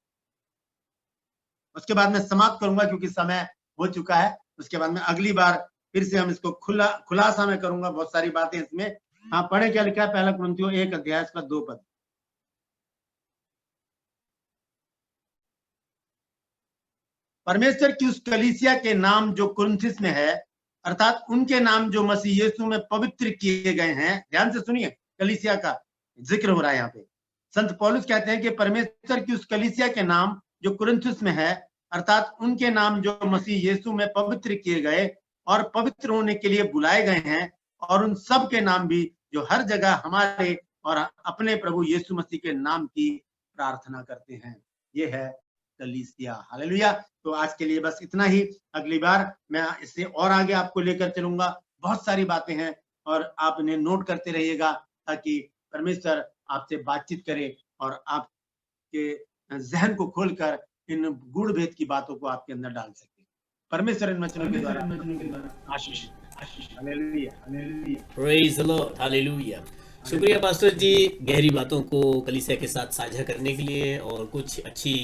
उसके बाद मैं समाप्त करूंगा क्योंकि समय हो चुका है। उसके बाद में अगली बार फिर से हम इसको खुलासा में करूंगा, बहुत सारी बातें इसमें। हाँ, पढ़े क्या लिखा है, पहला कुरिन्थियों 1 अध्याय उसका 2 पद। परमेश्वर की उस कलीसिया के नाम जो कुरिन्थिस में है, अर्थात उनके नाम जो मसीह यीशु में पवित्र किए गए हैं। ध्यान से सुनिए, कलीसिया का जिक्र हो रहा है यहाँ पे। संत पौलुस कहते हैं कि परमेश्वर की उस कलीसिया के नाम जो कुरिन्थिस में है, अर्थात उनके नाम जो मसीह यीशु में पवित्र किए गए और पवित्र होने के लिए बुलाए गए हैं, और उन सब के नाम भी जो हर जगह हमारे और अपने प्रभु यीशु मसीह के नाम की प्रार्थना करते हैं। ये है कलीसिया। हालेलुया। तो आज के लिए बस इतना ही। अगली बार मैं इससे और आगे आपको लेकर चलूंगा। बहुत सारी बातें हैं और आप इन्हें नोट करते रहिएगा ताकि परमेश्वर आपसे बातचीत करे और आपके जहन को खोलकर इन गूढ़ भेद की बातों को आपके अंदर डाल सके। परमेश्वर इन वचनों के द्वारा आशीष। Hallelujah. Praise the Lord, hallelujah. शुक्रिया पास्टर जी गहरी बातों को कलीसिया के साथ साझा करने के लिए, और कुछ अच्छी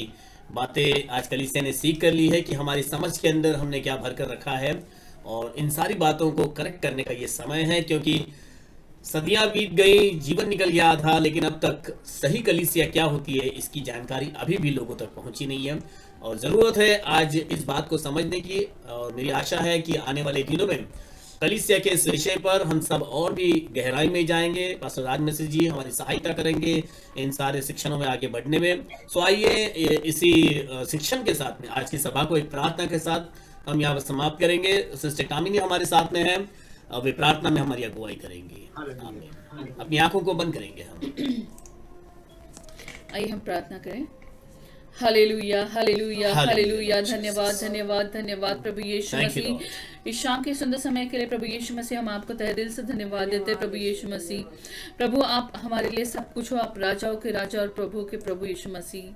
बातें आज कलीसिया ने सीख कर ली है कि हमारी समझ के अंदर हमने क्या भर कर रखा है, और इन सारी बातों को करेक्ट करने का ये समय है, क्योंकि सदियां बीत गई, जीवन निकल गया आधा, लेकिन अब तक सही कलीसिया क्या होती है इसकी जानकारी अभी भी लोगों तक पहुंची नहीं है, और ज़रूरत है आज इस बात को समझने की। और मेरी आशा है कि आने वाले दिनों में कलीसिया के इस विषय पर हम सब और भी गहराई में जाएंगे। पास्टर राज मिश्र जी हमारी सहायता करेंगे इन सारे शिक्षणों में आगे बढ़ने में। सो आइए इसी शिक्षण के साथ में आज की सभा को एक प्रार्थना के साथ हम यहाँ पर समाप्त करेंगे। सिस्टर कामिनी हमारे साथ में है, वे प्रार्थना में हमारी अगुवाई करेंगी। अपनी आंखों को बंद करेंगे हम। आइए हम प्रार्थना करें। Hallelujah, hallelujah, hallelujah. धन्यवाद, धन्यवाद, धन्यवाद प्रभु यीशु मसीह, इस शाम के सुंदर समय के लिए प्रभु यीशु मसीह हम आपको तहे दिल से धन्यवाद देते हैं। प्रभु यीशु मसीह, प्रभु आप हमारे लिए सब कुछ हो, आप राजाओं के राजा और प्रभु के प्रभु यीशु मसीह।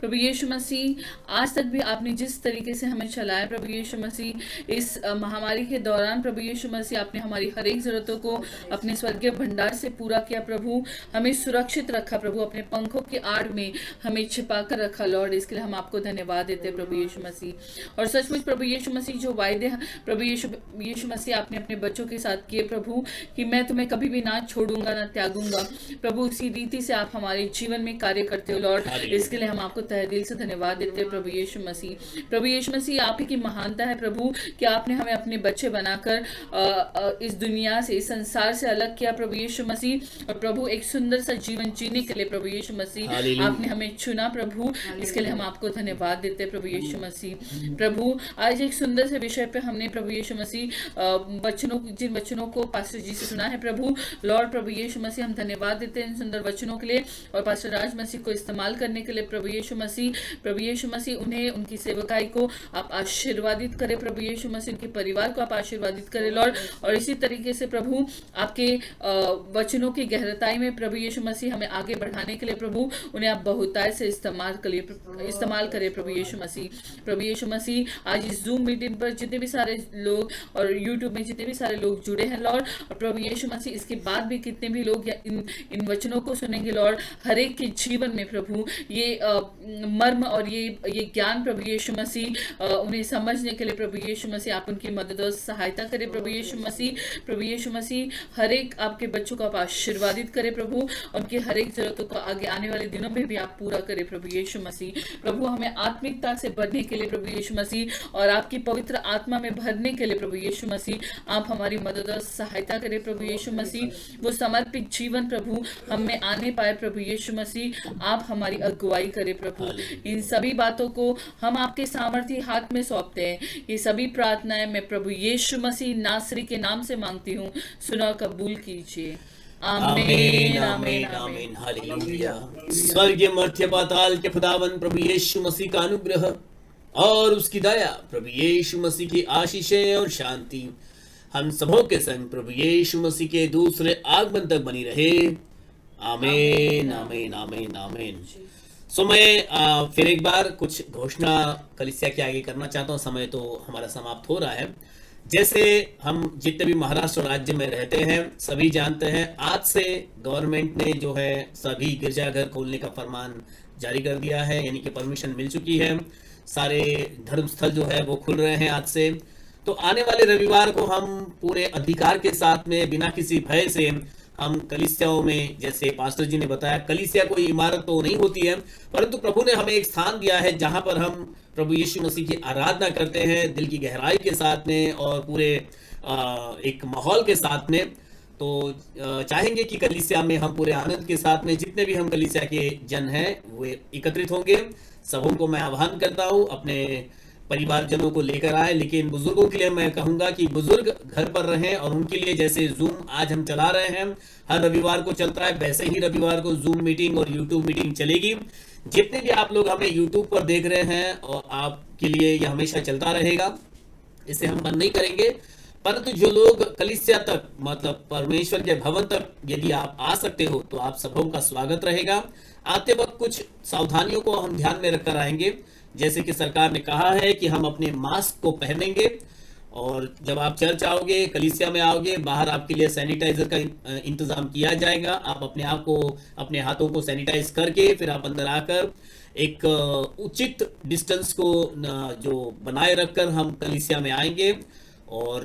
प्रभु यीशु मसीह, आज तक भी आपने जिस तरीके से हमें चलाया प्रभु यीशु मसीह, इस महामारी के दौरान प्रभु यीशु मसीह आपने हमारी हर एक जरूरतों को अपने स्वर्गीय भंडार से पूरा किया। प्रभु हमें सुरक्षित रखा, प्रभु अपने पंखों की आड़ में हमें छिपा कर रखा। लॉर्ड, इसके लिए हम आपको धन्यवाद देते हैं प्रभु यीशु मसीह। और सचमुच प्रभु यीशु मसीह जो वायदे प्रभु यीशु मसीह आपने अपने बच्चों के साथ किए प्रभु, कि मैं तुम्हें कभी भी ना छोड़ूंगा ना त्यागूंगा, प्रभु उसी रीति से आप हमारे जीवन में कार्य करते हो लॉर्ड। इसके लिए हम आपको तहे दिल से धन्यवाद देते हैं प्रभु यीशु मसीह। प्रभु यीशु मसीह, आप ही की महानता है प्रभु कि आपने हमें अपने बच्चे बनाकर इस दुनिया से, इस संसार से अलग किया प्रभु यीशु मसीह, और प्रभु एक सुंदर सा जीवन जीने के लिए प्रभु यीशु मसीह आपने हमें चुना प्रभु। इसके लिए हम आपको धन्यवाद देते हैं प्रभु यीशु मसीह। प्रभु आज एक सुंदर से विषय पे हमने प्रभु यीशु मसीह जिन वचनों को पास्टर जी से सुना है प्रभु लॉर्ड, प्रभु यीशु मसीह हम धन्यवाद देते हैं इन सुंदर वचनों के लिए, और पास्टर राज मसीह को इस्तेमाल करने के लिए प्रभु यीशु मसीह उन्हें, उनकी सेवकाई को आप आशीर्वादित करें प्रभु यीशु मसीह, उनके परिवार को आप आशीर्वादित करें लॉर्ड। और इसी तरीके से प्रभु आपके वचनों की गहराई में प्रभु यीशु मसीह हमें आगे बढ़ाने के लिए प्रभु उन्हें आप बहुतायत से इस्तेमाल करें प्रभु यीशु मसीह। प्रभु यीशु मसीह आज इस जूम मीटिंग पर जितने भी सारे लोग और यूट्यूब में जितने भी सारे लोग जुड़े हैं लॉर्ड, और प्रभु यीशु मसीह इसके बाद भी कितने भी लोग इन वचनों को सुनेंगे लॉर्ड, हर एक के जीवन में प्रभु ये मर्म और ये ज्ञान प्रभु यीशु मसीह उन्हें समझने के लिए प्रभु यीशु मसीह आप उनकी मदद और सहायता करें प्रभु यीशु मसीह। प्रभु यीशु मसीह हर एक आपके बच्चों को आप आशीर्वादित करें प्रभु, उनकी हर एक जरूरतों को आगे आने वाले दिनों में भी आप पूरा करें प्रभु यीशु मसीह। प्रभु हमें आत्मिकता से बढ़ने के लिए प्रभु यीशु मसीह और आपकी पवित्र आत्मा में भरने के लिए प्रभु यीशु मसीह आप हमारी मदद और सहायता करें प्रभु यीशु मसीह। वो समर्पित जीवन प्रभु हम में आने पाए प्रभु यीशु मसीह, आप हमारी अगुवाई करें प्रभु। इन सभी बातों को हम आपके सामर्थी हाथ में सौंपते हैं। ये सभी प्रार्थनाएं मैं प्रभु यीशु मसीह नासरी के नाम से मांगती हूँ, सुना कबूल कीजिए। आमीन, आमीन, आमीन, हालेलुया। स्वर्गीय मर्त्य पाताल के खुदावन प्रभु यीशु मसीह का अनुग्रह और उसकी दया, प्रभु यीशु मसीह की आशीषें और शांति हम सबों के संग प्रभु यीशु मसीह के दूसरे आगमन तक बनी रहे। आमीन, आमीन, आमीन, आमीन। सो मैं फिर एक बार कुछ घोषणा कलीसिया के आगे करना चाहता हूँ। समय तो हमारा समाप्त हो रहा है। जैसे हम जितने भी महाराष्ट्र राज्य में रहते हैं सभी जानते हैं, आज से गवर्नमेंट ने जो है सभी गिरजाघर खोलने का फरमान जारी कर दिया है, यानी कि परमिशन मिल चुकी है। सारे धर्मस्थल जो है वो खुल रहे हैं आज से। तो आने वाले रविवार को हम पूरे अधिकार के साथ में बिना किसी भय से हम कलीसियाओं में, जैसे पास्टर जी ने बताया, कलीसिया कोई इमारत तो नहीं होती है, परंतु प्रभु ने हमें एक स्थान दिया है जहां पर हम प्रभु यीशु मसीह की आराधना करते हैं दिल की गहराई के साथ में और पूरे एक माहौल के साथ में। तो चाहेंगे कि कलीसिया में हम पूरे आनंद के साथ में जितने भी हम कलीसिया के जन हैं वे एकत्रित होंगे। सबों को मैं आह्वान करता हूं अपने परिवारजनों को लेकर आए, लेकिन बुजुर्गों के लिए मैं कहूंगा कि बुजुर्ग घर पर रहें और उनके लिए जैसे जूम आज हम चला रहे हैं, हर रविवार को चलता है, वैसे ही रविवार को जूम मीटिंग और यूट्यूब मीटिंग चलेगी। जितने भी आप लोग हमें यूट्यूब पर देख रहे हैं और आपके लिए यह हमेशा चलता रहेगा, इसे हम बंद नहीं करेंगे। परंतु जो लोग कलीसिया तक मतलब परमेश्वर के भवन तक यदि आप आ सकते हो तो आप सबों का स्वागत रहेगा। आते वक्त कुछ सावधानियों को हम ध्यान में रखकर आएंगे, जैसे कि सरकार ने कहा है कि हम अपने मास्क को पहनेंगे, और जब आप चर्च आओगे, कलीसिया में आओगे, बाहर आपके लिए सैनिटाइजर का इंतजाम किया जाएगा। आप अपने आप को, अपने हाथों को सैनिटाइज करके फिर आप अंदर आकर एक उचित डिस्टेंस को जो बनाए रखकर हम कलीसिया में आएंगे और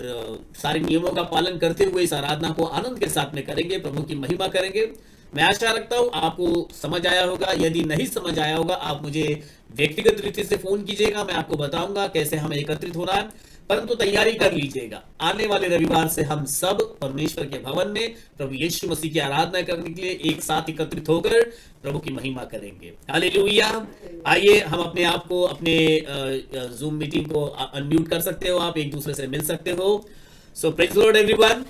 सारे नियमों का पालन करते हुए इस आराधना को आनंद के साथ में करेंगे, प्रभु की महिमा करेंगे। मैं आशा रखता हूं आपको समझ आया होगा। यदि नहीं समझ आया होगा आप मुझे व्यक्तिगत रीति से फोन कीजिएगा, मैं आपको बताऊंगा कैसे हमें एकत्रित होना है। परंतु तैयारी कर लीजिएगा, आने वाले रविवार से हम सब परमेश्वर के भवन में प्रभु यीशु मसीह की आराधना करने के लिए एक साथ एकत्रित होकर प्रभु की महिमा करेंगे। हालेलुया। आइए हम अपने आप को, अपने जूम मीटिंग को अनम्यूट कर सकते हो, आप एक दूसरे से मिल सकते हो। सो प्रेज द लॉर्ड एवरीवन।